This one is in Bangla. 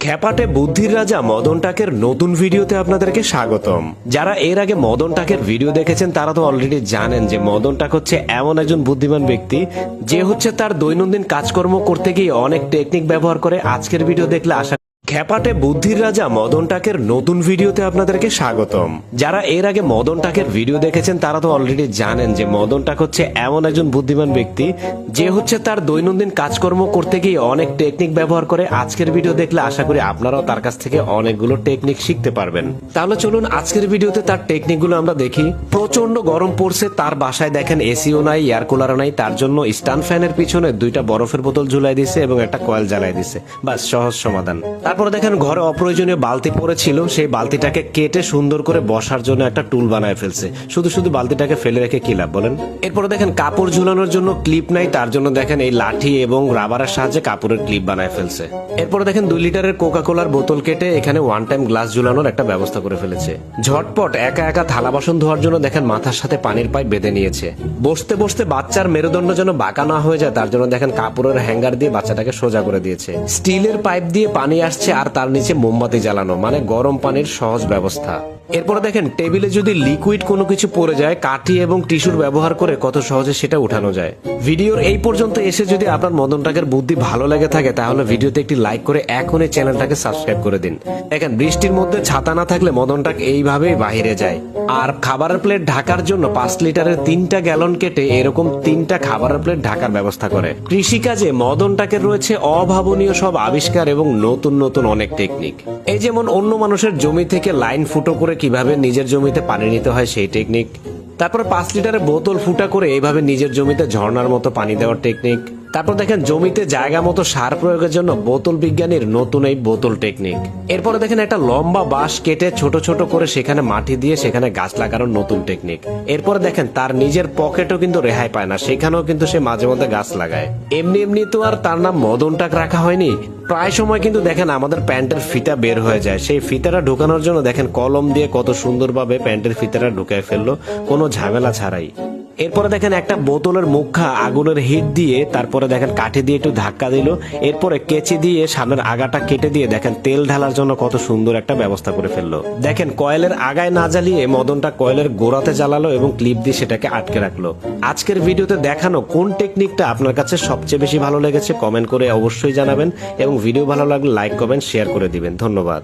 খ্যাপাটে বুদ্ধির রাজা মদন টাকের নতুন ভিডিওতে আপনাদেরকে স্বাগতম। যারা এর আগে মদন টাকের ভিডিও দেখেছেন তারা তো অলরেডি জানেন যে মদন টাক হচ্ছে এমন একজন বুদ্ধিমান ব্যক্তি যে হচ্ছে তার দৈনন্দিন কাজকর্ম করতে গিয়ে অনেক টেকনিক ব্যবহার করে। আজকের ভিডিও দেখলে আশা খ্যাপাটে বুদ্ধির রাজা মদন টাকের নতুন ভিডিওতে আপনাদেরকে স্বাগতম। যারা এর আগে মদন টাকের ভিডিও দেখেছেন তারা তো অলরেডি জানেন যে মদন টাক হচ্ছে এমন একজন বুদ্ধিমান ব্যক্তি যে হচ্ছে তার দৈনন্দিন কাজকর্ম করতে গিয়ে অনেক টেকনিক ব্যবহার করে। আজকের ভিডিও দেখলে আশা করি আপনারাও তার কাছ থেকে অনেকগুলো টেকনিক শিখতে পারবেন। তাহলে চলুন আজকের ভিডিওতে তার টেকনিকগুলো আমরা দেখি। প্রচন্ড গরম পড়ছে, তার বাসায় দেখেন এসিও নাই, এয়ার কুলারও নাই, তার জন্য স্ট্যান্ড ফ্যানের পিছনে দুইটা বরফের বোতল ঝুলাই দিছে এবং একটা কয়েল জ্বালাই দিছে। বাস, সহজ সমাধান। তারপরে দেখেন ঘরে অপ্রয়োজনীয় বালতি পড়েছিল, সেই বালতিটাকে কেটে সুন্দর করে বসার জন্য একটা টুল বানায় ফেলছে। শুধু শুধু বালতিটাকে ফেলে রেখে কি লাভ বলেন। এরপরে দেখেন কাপড় ঝুলানোর জন্য ক্লিপ নাই, তার জন্য দেখেন এই লাঠি এবং রাবারের সাহায্যে কাপড়ের ক্লিপ বানায় ফেলছে। এরপরে দেখেন 2 লিটারের কোকা কোলার বোতল কেটে এখানে ওয়ান টাইম গ্লাস ঝুলানোর একটা ব্যবস্থা করে ফেলেছে। ঝটপট একা একা থালা বাসন ধোয়ার জন্য দেখেন মাথার সাথে পানির পাইপ বেঁধে নিয়েছে। বসতে বসতে বাচ্চার মেরুদণ্ড যেন বাঁকা না হয়ে যায় তার জন্য দেখেন কাপড়ের হ্যাঙ্গার দিয়ে বাচ্চাটাকে সোজা করে দিয়েছে। স্টিলের পাইপ দিয়ে পানি আসছে আর তার নিচে মোমবাতি জ্বালানো, মানে গরম পানির সহজ ব্যবস্থা। এরপরে দেখেন টেবিলে যদি লিকুইড কোনো কিছু পড়ে যায় কাঠি এবং টিস্যুর ব্যবহার করে কত সহজে সেটা উঠানো যায়। ভিডিওর এই পর্যন্ত এসে যদি আপনার মদন টাকের বুদ্ধি ভালো লেগে থাকে তাহলে ভিডিওতে একটি লাইক করে এখনই চ্যানেলটাকে সাবস্ক্রাইব করে দিন। দেখেন বৃষ্টির মধ্যে ছাতা না থাকলে মদন টাক এইভাবেই বাহিরে যায়। আর খাবারের প্লেট ঢাকার জন্য 5 লিটারের 3টা গ্যালন কেটে এরকম 3টা খাবারের প্লেট ঢাকার ব্যবস্থা করে। কৃষিকাজে মদন টাকের রয়েছে অভাবনীয় সব আবিষ্কার এবং নতুন নতুন অনেক টেকনিক। এই যেমন অন্য মানুষের জমি থেকে লাইন ফুটো করে কিভাবে নিজের জমিতে পানি নিতে হয় সেই টেকনিক। তারপর 5 লিটারের বোতল ফুটা করে এইভাবে নিজের জমিতে ঝর্ণার মতো পানি দেওয়ার টেকনিক। তারপর দেখেন জমিতে জায়গা মতো সার প্রয়োগের জন্য বোতল বিজ্ঞানীর নতুন এই বোতল টেকনিক। এরপরে দেখেন একটা লম্বা বাঁশ কেটে ছোট ছোট করে সেখানে মাটি দিয়ে সেখানে গাছ লাগানোর নতুন টেকনিক। এরপরে দেখেন তার নিজের পকেটও কিন্তু রেহাই পায় না, সেখানেও কিন্তু সে মাঝে মধ্যে গাছ লাগায়। এমনি এমনি তো আর তার নাম মদন টাক রাখা হয়নি। প্রায় সময় কিন্তু দেখেন আমাদের প্যান্টের ফিতা বের হয়ে যায়, সেই ফিতাটা ঢুকানোর জন্য দেখেন কলম দিয়ে কত সুন্দরভাবে প্যান্টের ফিতাটা ঢুকায় ফেললো কোনো ঝামেলা ছাড়াই। এরপরে দেখেন একটা বোতলের মুখা আগুনের হিট দিয়ে তারপরে দেখেন কাঠি দিয়ে একটু ধাক্কা দিল, এরপরে কেচি দিয়ে সামনের আগাটা কেটে দিয়ে দেখেন তেল ঢালার জন্য কত সুন্দর একটা ব্যবস্থা করে ফেললো। দেখেন কয়েলের আগায় না জ্বালিয়ে মদনটা কয়েলের গোড়াতে জ্বালালো এবং ক্লিপ দিয়ে সেটাকে আটকে রাখলো। আজকের ভিডিওতে দেখানো কোন টেকনিকটা আপনার কাছে সবচেয়ে বেশি ভালো লেগেছে কমেন্ট করে অবশ্যই জানাবেন এবং ভিডিও ভালো লাগলে লাইক কমেন্ট শেয়ার করে দিবেন। ধন্যবাদ।